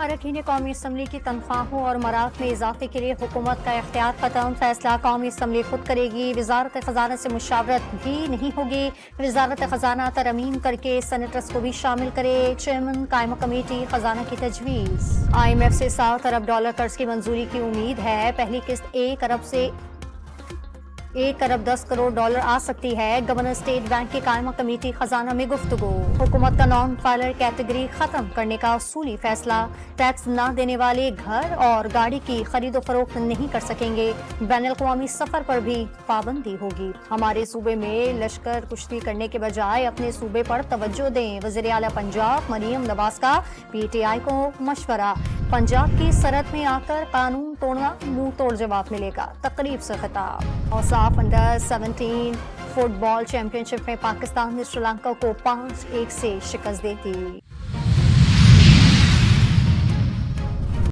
अरकान कौमी असम्बली की तनख्वाहों और मरात में इजाफे के लिए हुकूमत का इख्तियार खत्म, फैसला कौमी असम्बली खुद करेगी। वजारत खजाना से मुशावरत भी नहीं होगी। वजारत खजाना तरमीम करके सेनेटर्स को भी शामिल करे। चेयरमैन कायमा कमेटी खजाना की तजवीज़। IMF से $7 अरब कर्ज की मंजूरी की उम्मीद है। पहली किस्त $1 अरब 10 करोड़ आ सकती है। गवर्नर स्टेट बैंक की कायमा कमेटी खजाना में गुफ्तगू। हुकूमत का नॉन फाइलर कैटेगरी खत्म करने का उसूली फैसला। टैक्स न देने वाले घर और गाड़ी की खरीदो फरोख्त नहीं कर सकेंगे। बैनुल अक़वामी सफर पर भी पाबंदी होगी। हमारे सूबे में लश्कर कुश्ती करने के बजाय अपने सूबे पर तवज्जो दें। वज़ीर आला पंजाब मरियम नवाज का PTI को मशवरा। पंजाब की सरहद में आकर कानून तोड़ना मुंह तोड़ जवाब मिलेगा, तकरीब से खिताब। और साफ अंडर 17 फुटबॉल चैंपियनशिप में पाकिस्तान ने श्रीलंका को 5-1 से शिकस्त दे दी।